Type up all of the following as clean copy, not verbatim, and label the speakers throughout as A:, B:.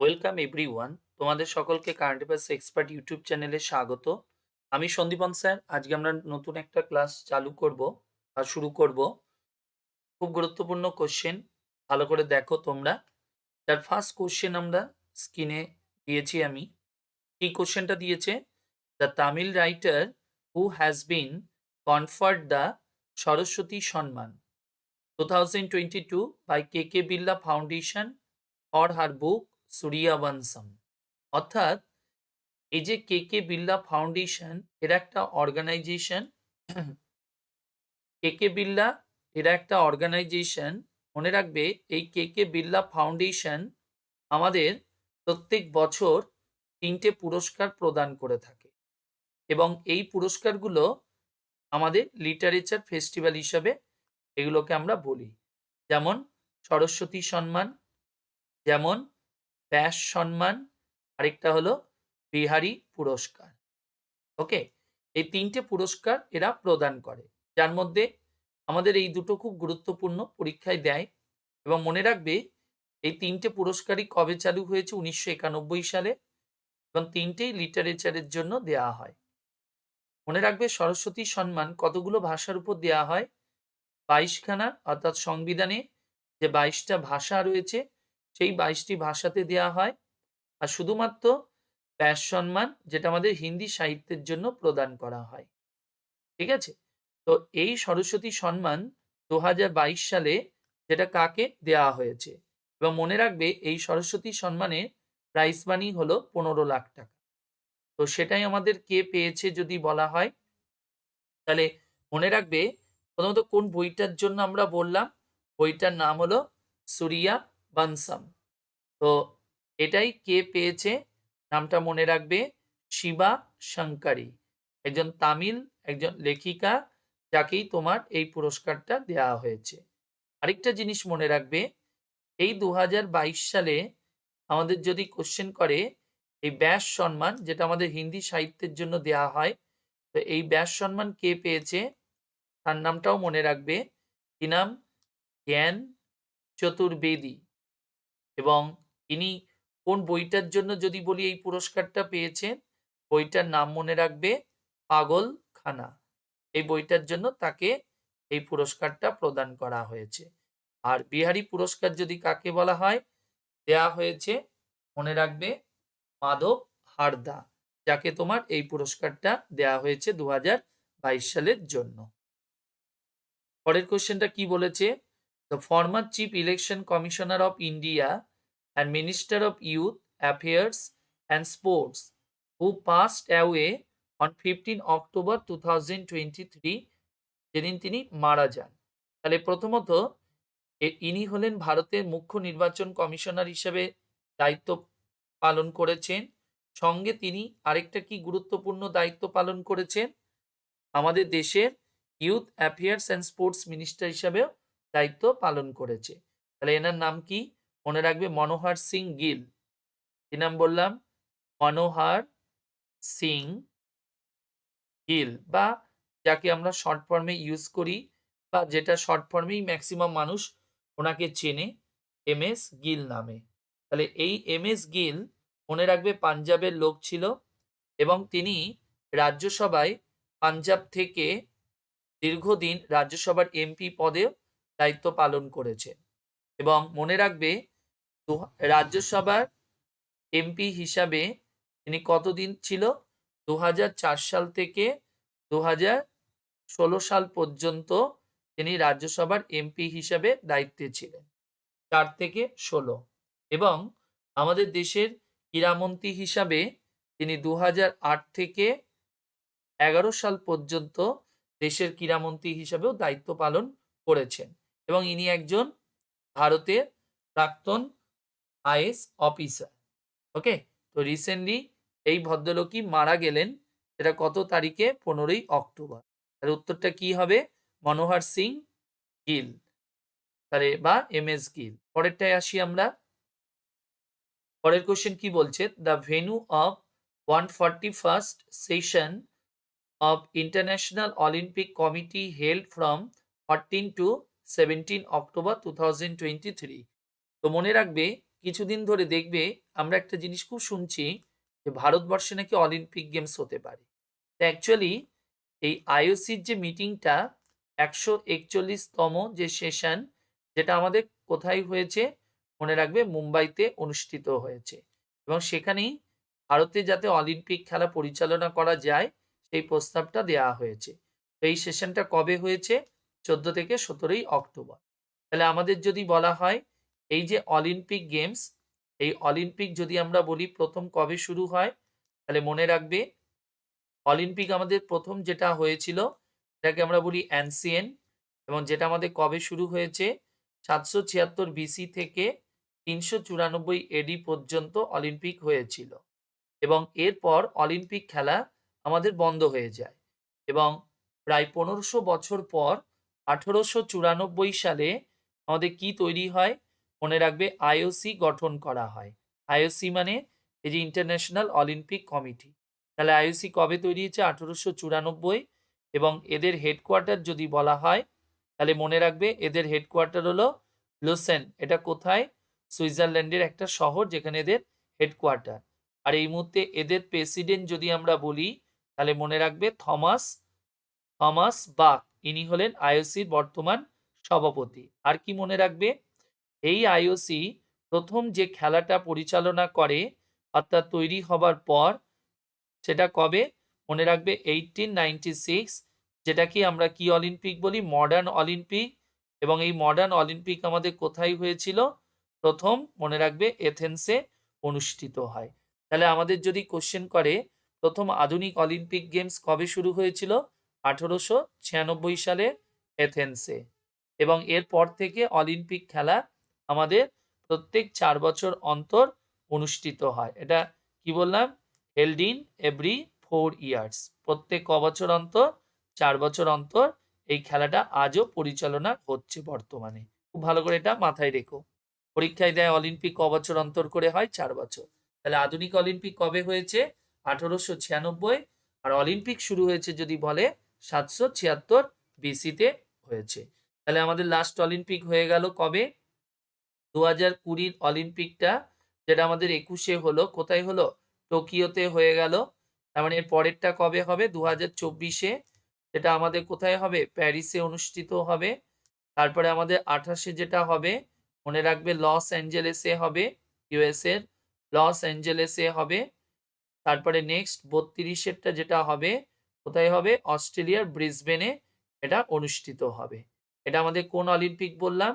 A: Welcome everyone. তোমাদের সকলকে current affairs expert YouTube চ্যানেলে স্বাগত। আমি সন্দীপন স্যার। আজকে আমরা নতুন একটা ক্লাস চালু করব বা শুরু করব। খুব গুরুত্বপূর্ণ কোশ্চেন, ভালো করে দেখো তোমরা। তার ফার্স্ট কোশ্চেন আমরা স্ক্রিনে দিয়েছি আমি। এই কোশ্চেনটা দিয়েছে, the Tamil writer who has been conferred the Saraswati Samman 2022 by K Birla foundation for her book Suryavamsham. অর্থাৎ এই যে কে বিড়লা ফাউন্ডেশন এর একটা অর্গানাইজেশন, কে বিড়লা এরা একটা অর্গানাইজেশন। মনে রাখবে, এই কে বিড়লা ফাউন্ডেশন আমাদের প্রত্যেক বছর তিনটে পুরস্কার প্রদান করে থাকে এবং এই পুরস্কারগুলো আমাদের লিটারেচার ফেস্টিভ্যাল হিসাবে এগুলোকে আমরা বলি। যেমন সরস্বতী সম্মান, যেমন ব্যাস সম্মান, আরেকটা হলো বিহারী পুরস্কার। ওকে, এই তিনটে পুরস্কার এরা প্রদান করে, যার মধ্যে আমাদের এই দুটো খুব গুরুত্বপূর্ণ, পরীক্ষায় দেয়। এবং মনে রাখবে, এই তিনটে পুরস্কারই কবে চালু হয়েছে? 1991 সালে, এবং তিনটেই লিটারেচারের জন্য দেয়া হয়। মনে রাখবে, সরস্বতী সম্মান কতগুলো ভাষার উপর দেয়া হয়? 22খানা, অর্থাৎ সংবিধানে যে 22টা ভাষা রয়েছে সেই 22টি ভাষাতে দেয়া হয়। আর শুধুমাত্র ব্যাস সম্মান, যেটা আমাদের হিন্দি সাহিত্যের জন্য প্রদান করা হয়। ঠিক আছে? তো এই সরস্বতী সম্মান 2022 সালে যেটা কাকে দেওয়া হয়েছে, এবং মনে রাখবে এই সরস্বতী সম্মানের প্রাইজ মানি হলো 15 লাখ টাকা। তো সেটাই আমাদের কে পেয়েছে যদি বলা হয়, তাহলে মনে রাখবে প্রথমত কোন বইটার জন্য আমরা বললাম, বইটার নাম হলো সূর্যা বংশম। তো এটাই কে পেয়েছে, নামটা মনে রাখবে, শিবা শঙ্করী, একজন তামিল একজন লেখিকা, যাকেই তোমার এই পুরস্কারটা দেওয়া হয়েছে। আরেকটা জিনিস মনে রাখবে, এই 2022 সালে আমাদের যদি কোশ্চেন করে এই ব্যাস সম্মান, যেটা আমাদের হিন্দি সাহিত্যের জন্য দেওয়া হয়, তো এই ব্যাস সম্মান কে পেয়েছে তার নামটাও মনে রাখবে। কি নাম? জ্ঞান চতুর্বেদী। এবং ইনি কোন বইটার জন্য যদি বলি এই পুরস্কারটা পেয়েছেন, বইটার নাম মনে রাখবে, পাগলখানা। এই বইটার জন্য তাকে এই পুরস্কারটা প্রদান করা হয়েছে। আর বিহারী পুরস্কার যদি কাকে বলা হয়, দেয়া হয়েছে, মনে রাখবে, মাধব হারদা, যাকে তোমার এই পুরস্কারটা দেয়া হয়েছে 2022 সালের জন্য। পরের কোশ্চেনটা কি বলেছে? The former chief election commissioner of India and Minister of Youth Affairs and Sports, who passed away on 15 October 2023, যেদিন তিনি মারা যান। তাহলে প্রথমত ইনি হলেন ভারতের মুখ্য নির্বাচন কমিশনার হিসেবে দায়িত্ব পালন করেছেন। সঙ্গে তিনি আরেকটা কি গুরুত্বপূর্ণ দায়িত্ব পালন করেছেন? আমাদের দেশের youth affairs and sports minister হিসাবেও দায়িত্ব পালন করেছে। তাহলে এনার নাম কি? মনে রাখবে, মনোহর সিং গিল। কি নাম বললাম? মনোহর সিং গিল, বা যাকে আমরা শর্ট ফর্মে ইউজ করি, বা যেটা শর্ট ফর্মেই ম্যাক্সিমাম মানুষ ওনাকে চেনে, এম.এস. গিল নামে। তাহলে এই এম.এস. গিল, মনে রাখবে, পাঞ্জাবের লোক ছিল এবং তিনি রাজ্যসভায় পাঞ্জাব থেকে দীর্ঘদিন রাজ্যসভার এমপি পদেও দায়িত্ব পালন করেছে। এবং মনে রাখবে, রাজ্যসভার এমপি হিসাবে তিনি কতদিন ছিল? 2004 সাল থেকে 2016 সাল পর্যন্ত তিনি রাজ্যসভার এমপি হিসাবে দায়িত্বে ছিলেন, 4 থেকে 16। এবং আমাদের দেশের ক্রীড়ামন্ত্রী হিসাবে তিনি 2008 থেকে 11 সাল পর্যন্ত দেশের ক্রীড়ামন্ত্রী হিসাবেও দায়িত্ব পালন করেছেন। এবং ইনি একজন ভারতের প্রাক্তন আইএস অফিসার। ওকে, তো রিসেন্টলি এই ভদ্রলোকই মারা গেলেন। এটা কত তারিখে? 15ই অক্টোবর। তাহলে উত্তরটা কি হবে? মনোহর সিং গিল, তাহলে বা এম.এস. গিল। পরেরটায় আসি আমরা। পরের কোশ্চেন কি বলছে? The venue of 141st session of International Olympic Committee held from 14 to 17 October 2023. তো মনে রাখবে, কিছুদিন ধরে দেখবে আমরা একটা জিনিস খুব শুনছি যে ভারতবর্ষে নাকি অলিম্পিক গেমস হতে পারে। তো অ্যাকচুয়ালি এই আইওসির যে মিটিংটা 141তম যে সেশন, যেটা আমাদের কোথায় হয়েছে মনে রাখবে, মুম্বাইতে অনুষ্ঠিত হয়েছে। এবং সেখানেই ভারতে যাতে অলিম্পিক খেলা পরিচালনা করা যায় সেই প্রস্তাবটা দেওয়া হয়েছে। তো এই সেশনটা কবে হয়েছে? 14 থেকে 17ই অক্টোবর। তাহলে আমাদের যদি বলা হয় এই যে অলিম্পিক গেমস, এই অলিম্পিক যদি আমরা বলি প্রথম কবে শুরু হয়, তাহলে মনে রাখবে অলিম্পিক আমাদের প্রথম যেটা হয়েছিল এটাকে আমরা বলি অ্যানসিয়েন্ট, এবং যেটা আমাদের কবে শুরু হয়েছে 776 বিসি থেকে 394 এডি পর্যন্ত অলিম্পিক হয়েছিল। এবং এরপর অলিম্পিক খেলা আমাদের বন্ধ হয়ে যায় এবং প্রায় 1500 বছর পর 1894 সালে আমাদের কি তৈরি হয় মনে রাখবে, আইওসি গঠন করা হয়। আইওসি মানে এই যে ইন্টারন্যাশনাল অলিম্পিক কমিটি। তাহলে আইওসি কবে তৈরি হয়েছে? 1894। এবং এদের হেডকোয়ার্টার যদি বলা হয় তাহলে মনে রাখবে এদের হেডকোয়ার্টার হলো লুসেন। এটা কোথায়? সুইজারল্যান্ডের একটা শহর যেখানে এদের হেডকোয়ার্টার। আর এই মুহূর্তে এদের প্রেসিডেন্ট যদি আমরা বলি তাহলে মনে রাখবে থমাস থমাস বাক। ইনি হলেন আইওসির বর্তমান সভাপতি। আর কি মনে রাখবে, এই আইওসি প্রথম যে খেলাটা পরিচালনা করে অর্থাৎ তৈরি হবার পর, সেটা কবে মনে রাখবে 1896, যেটা কি আমরা কি অলিম্পিক বলি? Modern Olympic. এবং এই মডার্ন অলিম্পিক আমাদের কোথায় হয়েছিল? প্রথম মনে রাখবে এথেন্সে অনুষ্ঠিত হয়। তাহলে আমাদের যদি কোশ্চেন করে প্রথম আধুনিক অলিম্পিক গেমস কবে শুরু হয়েছিল? 1896 সালে এথেন্সে। এবং এরপর থেকে অলিম্পিক খেলা আমাদের প্রত্যেক 4 বছর অন্তর অনুষ্ঠিত হয়। এটা কি বললাম? Held in every 4 years. প্রত্যেক ক বছর অন্তর? 4 বছর অন্তর এই খেলাটা আজও পরিচালনা হচ্ছে বর্তমানে। খুব ভালো করে এটা মাথায় রেখো। পরীক্ষায় দেয় অলিম্পিক ক বছর অন্তর করে হয়? 4 বছর। তাহলে আধুনিক অলিম্পিক কবে হয়েছে? 1896। আর অলিম্পিক শুরু হয়েছে যদি বলে 776 বিসিতে হয়েছে। তাহলে আমাদের লাস্ট অলিম্পিক হয়ে গেল কবে? 2020 অলিম্পিকটা, যেটা আমাদের 21-এ হলো। কোথায় হলো? টোকিওতে হয়ে গেল। তার মানে এর পরেরটা কবে হবে? 2024-এ। যেটা আমাদের কোথায় হবে? প্যারিসে অনুষ্ঠিত হবে। তারপরে আমাদের 28-এ যেটা হবে মনে রাখবে লস অ্যাঞ্জেলেসে হবে, ইউএস এর লস অ্যাঞ্জেলেসে হবে। তারপরে নেক্সট 32-এরটা যেটা হবে কোথায় হবে? অস্ট্রেলিয়ার ব্রিসবেনে এটা অনুষ্ঠিত হবে। এটা আমাদের কোন অলিম্পিক বললাম?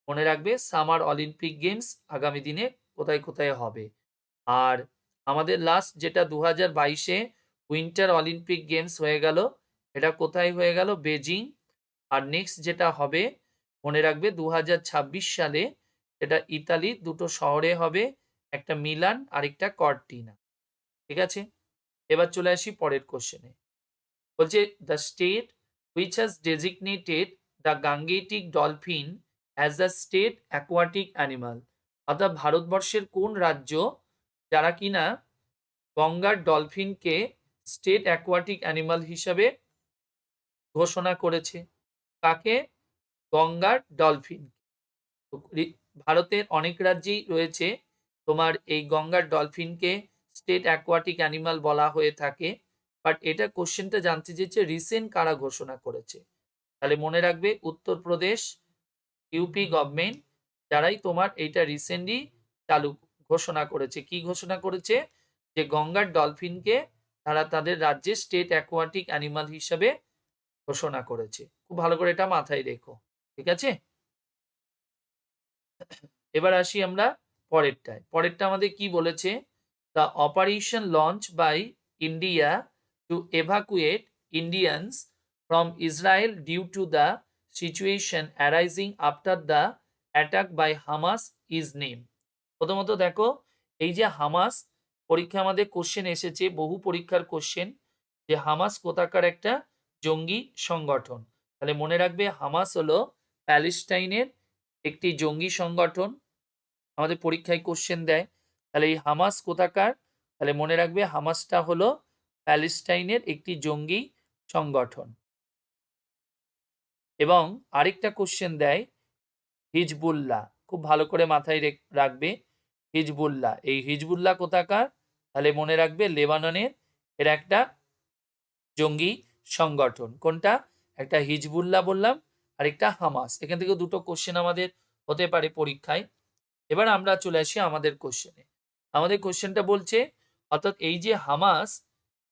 A: মনে রাখবে সামার অলিম্পিক গেমস আগামী দিনে কোথায় কোথায় হবে। আর আমাদের লাস্ট যেটা 2022-এ উইন্টার অলিম্পিক গেমস হয়ে গেল, এটা কোথায় হয়ে গেল? বেজিং। আর নেক্সট যেটা হবে মনে রাখবে 2026 সালে, এটা ইতালির দুটো শহরে হবে, একটা মিলান আর একটা কর্টিনা। ঠিক আছে, এবার চলে আসি পরের কোশ্চেনে। বলছে the state which has designated the Gangetic dolphin as the state aquatic animal. অর্থাৎ ভারতবর্ষের কোন রাজ্য যারা কিনা গঙ্গার ডলফিনকে স্টেট অ্যাকোয়াটিক অ্যানিমাল হিসাবে ঘোষণা করেছে? কাকে? গঙ্গার ডলফিন। ভারতের অনেক রাজ্যেই রয়েছে তোমার এই গঙ্গার ডলফিনকে স্টেট অ্যাকোয়াটিক অ্যানিমাল বলা হয়ে থাকে। বাট এটা কোশ্চেনটা জানতে চেয়েছে রিসেন্ট কারা ঘোষণা করেছে। তাহলে মনে রাখবে উত্তরপ্রদেশ ইউপি গভর্নমেন্ট, যারাই তোমার এইটা রিসেন্টলি চালু ঘোষণা করেছে। কি ঘোষণা করেছে? যে গঙ্গার ডলফিনকে তারা তাদের রাজ্যে স্টেট অ্যাকোয়াটিক অ্যানিমাল হিসাবে ঘোষণা করেছে। খুব ভালো করে এটা মাথায় রেখো। ঠিক আছে, এবার আসি আমরা পরেরটায়। পরেরটা আমাদের কি বলেছে? The operation launch by India to evacuate Indians from Israel due to the situation arising after the attack by Hamas is name. প্রথমত দেখো, এই যে হামাস, পরীক্ষা আমাদের কোশ্চেন এসেছে, বহু পরীক্ষার কোশ্চেন, যে হামাস কোথাকার একটা জঙ্গি সংগঠন। তাহলে মনে রাখবে হামাস হলো প্যালেস্টাইনের একটি জঙ্গি সংগঠন। আমাদের পরীক্ষায় কোশ্চেন দেয়। তাহলে এই হামাস কোথাকার? তাহলে মনে রাখবে হামাসটা হলো প্যালেস্টাইনের একটি জঙ্গি সংগঠন। এবং আরেকটা কোশ্চেন দেয় হিজবুল্লাহ। খুব ভালো করে মাথায় রাখবে হিজবুল্লাহ। এই হিজবুল্লাহ কোথাকার? তাহলে মনে রাখবে লেবাননের এর একটা জঙ্গি সংগঠন। কোনটা? একটা হিজবুল্লাহ বললাম, আর একটা হামাস। এখান থেকে দুটো কোশ্চেন আমাদের হতে পারে পরীক্ষায়। এবার আমরা চলে আসি আমাদের কোশ্চেনে। আমাদের কোশ্চেনটা বলছে, অর্থাৎ এই যে হামাস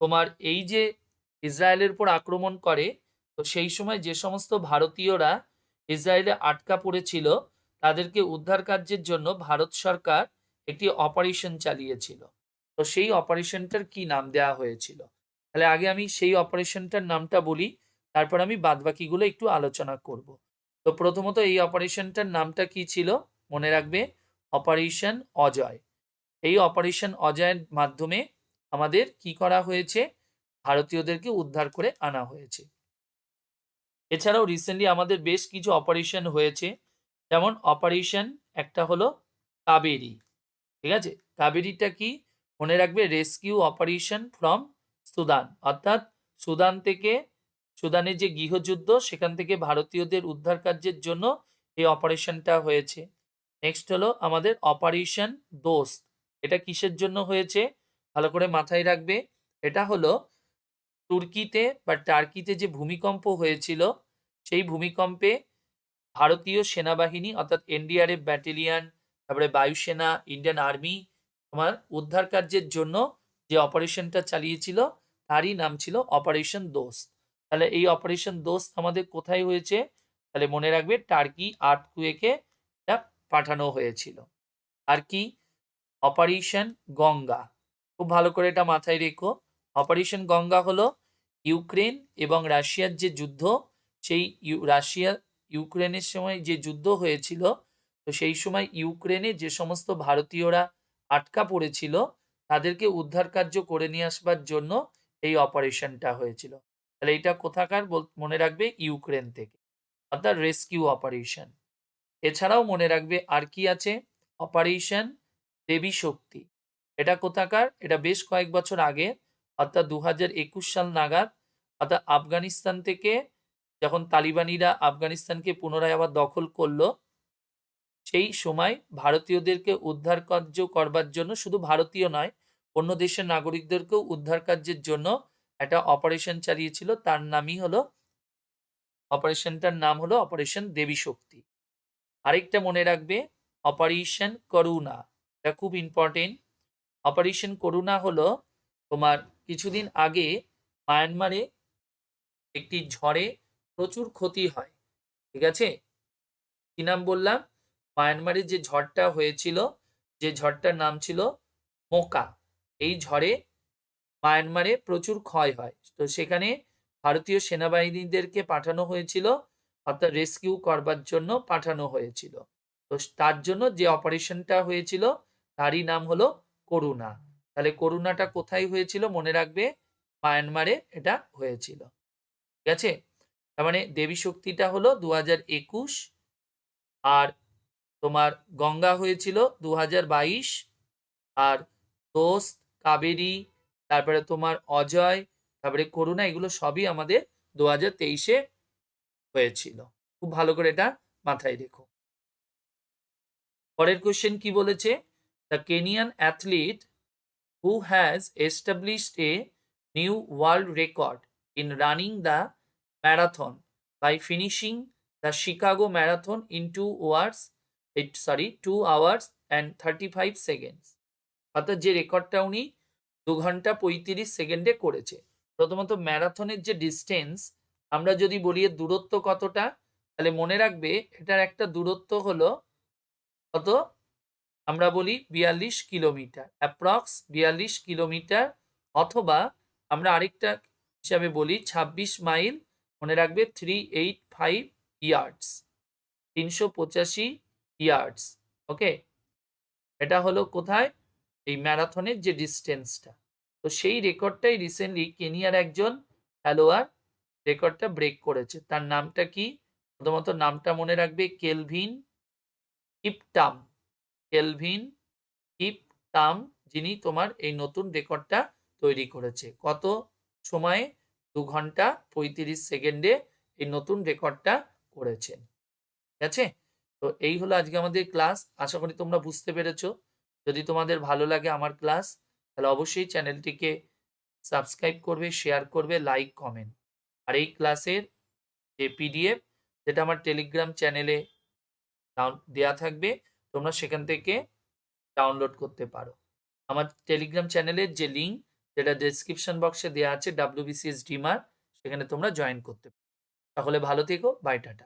A: তোমার এই যে ইসরায়েলের উপর আক্রমণ করে, তো সেই সময় যে সমস্ত ভারতীয়রা ইসরায়েলে আটকা পড়েছিল তাদেরকে উদ্ধার কার্যের জন্য ভারত সরকার একটি অপারেশন চালিয়েছিল। তো সেই অপারেশনটার কি নাম দেওয়া হয়েছিল? তাহলে আগে আমি সেই অপারেশনটার নামটা বলি, তারপর আমি বাদবাকিগুলো একটু আলোচনা করব। তো প্রথমত এই অপারেশনটার নামটা কি ছিল? মনে রাখবে অপারেশন অজয়। এই অপারেশন অজয়ের মাধ্যমে আমাদের কি করা হয়েছে? ভারতীয়দেরকে উদ্ধার করে আনা হয়েছে। এছাড়াও রিসেন্টলি আমাদের বেশ কিছু অপারেশন হয়েছে, যেমন অপারেশন একটা হলো কাবেরী। ঠিক আছে, কাবেরীটা কি? মনে রাখবে রেস্কিউ অপারেশন ফ্রম সুদান, অর্থাৎ সুদান থেকে, সুদানের যে গৃহযুদ্ধ সেখান থেকে ভারতীয়দের উদ্ধার কার্যের জন্য এই অপারেশনটা হয়েছে। নেক্সট হলো আমাদের অপারেশন দোস্ত। এটা কিসের জন্য হয়েছে? ভালো করে মাথায় রাখবে। এটা হলো তুর্কিতে বা টার্কিতে যে ভূমিকম্প হয়েছিল, সেই ভূমিকম্পে ভারতীয় সেনাবাহিনী অর্থাৎ এনডিআরএফ ব্যাটালিয়ান, তারপরে বায়ুসেনা, ইন্ডিয়ান আর্মি তোমার উদ্ধার কার্যের জন্য যে অপারেশনটা চালিয়েছিল তারই নাম ছিল অপারেশন দোস্ত। তাহলে এই অপারেশন দোস্ত আমাদের কোথায় হয়েছে? তাহলে মনে রাখবে টার্কি আর্থকুয়েকে এটা পাঠানো হয়েছিল। আর কি? অপারেশন গঙ্গা। খুব ভালো করে এটা মাথায় রেখো। অপারেশন গঙ্গা হলো ইউক্রেন এবং রাশিয়ার যে যুদ্ধ, সেই রাশিয়া ইউক্রেনের সময় যে যুদ্ধ হয়েছিল, তো সেই সময় ইউক্রেনে যে সমস্ত ভারতীয়রা আটকা পড়েছিল তাদেরকে উদ্ধার কার্য করে নিয়ে আসবার জন্য এই অপারেশনটা হয়েছিল। তাহলে এটা কোথাকার? মনে রাখবে ইউক্রেন থেকে, অর্থাৎ রেস্কিউ অপারেশন। এছাড়াও মনে রাখবে আর কি আছে? অপারেশন দেবী শক্তি। এটা কোথাকার? এটা বেশ কয়েক বছর আগে, অর্থাৎ 2021 সাল নাগাদ, অর্থাৎ আফগানিস্তান থেকে যখন তালিবানিরা আফগানিস্তানকে পুনরায় আবার দখল করলো, সেই সময় ভারতীয়দেরকে উদ্ধার কার্য করবার জন্য, শুধু ভারতীয় নয় অন্য দেশের নাগরিকদেরকেও উদ্ধার কার্যের জন্য একটা অপারেশন চালিয়েছিল। তার নামই হলো, অপারেশনটার নাম হলো অপারেশন দেবী শক্তি। আরেকটা মনে রাখবে অপারেশন করুণা। এটা খুব ইম্পর্টেন্ট। অপারেশন করুণা হলো তোমার কিছুদিন আগে মায়ানমারে একটি ঝড়ে প্রচুর ক্ষতি হয়। ঠিক আছে, কি নাম বললাম? মায়ানমারে যে ঝড়টা হয়েছিল, যে ঝড়টার নাম ছিল মোকা, এই ঝড়ে মায়ানমারে প্রচুর ক্ষয় হয়। তো সেখানে ভারতীয় সেনাবাহিনীদেরকে পাঠানো হয়েছিল, অর্থাৎ রেস্কিউ করবার জন্য পাঠানো হয়েছিল। তো তার জন্য যে অপারেশনটা হয়েছিল তারই নাম হলো করুণা। তাহলে করুণাটা কোথায় হয়েছিল? মনে রাখবে মায়ানমারে এটা হয়েছিল। ঠিক আছে, তার মানে দেবী শক্তিটা হলো 2021, আর তোমার গঙ্গা হয়েছিল 2022, আর দোস্ত, কাবেরী, তারপরে তোমার অজয়, তারপরে করুণা, এগুলো সবই আমাদের 2023-এ হয়েছিল। খুব ভালো করে এটা মাথায় রেখো। পরের কোশ্চেন কি বলেছে? The Kenyan athlete who has established a new world record in running the marathon by finishing the Chicago Marathon in 2 hours and 35 seconds. অর্থাৎ যে রেকর্ডটা উনি 2 ঘন্টা 35 সেকেন্ডে করেছে। প্রথমত ম্যারাথনের যে ডিস্টেন্স, আমরা যদি বলি এর দূরত্ব কতটা, তাহলে মনে রাখবে এটার একটা দূরত্ব হলো কত? আমরা বলি 42 কিলোমিটার, অ্যাপ্রক্স 42 কিলোমিটার, অথবা আমরা আরেকটা হিসাবে বলি 26 মাইল। মনে রাখবে 385 ইয়ার্ডস, 385 ইয়ার্ডস। ওকে, এটা হলো কোথায়? এই ম্যারাথনের যে ডিস্টেন্সটা। তো সেই রেকর্ডটাই রিসেন্টলি কেনিয়ার একজন খেলোয়াড় রেকর্ডটা ব্রেক করেছে। তার নামটা কি? প্রথমত নামটা মনে রাখবে কেলভিন কিপটাম। কেলভিন কিপটাম, যিনি তোমার এই নতুন রেকর্ডটা তৈরি করেছে। কত সময়ে? 2 ঘন্টা 35 সেকেন্ডে এই নতুন রেকর্ডটা করেছেন। ঠিক আছে, তো এই হলো আজকে আমাদের ক্লাস। আশা করি তোমরা বুঝতে পেরেছো। যদি তোমাদের ভালো লাগে আমার ক্লাস, তাহলে অবশ্যই চ্যানেলটিকে সাবস্ক্রাইব করবে, শেয়ার করবে, লাইক, কমেন্ট। আর এই ক্লাসের যে পিডিএফ, যেটা আমার টেলিগ্রাম চ্যানেলে দেয়া থাকবে, তোমরা সেখান থেকে ডাউনলোড করতে পারো। আমার টেলিগ্রাম চ্যানেলের যে লিঙ্ক, যেটা ডেসক্রিপশন বক্সে দেওয়া আছে, WBCS ডিমার, সেখানে তোমরা জয়েন করতে পারো। সকলে ভালো থেকো। Bye, tata.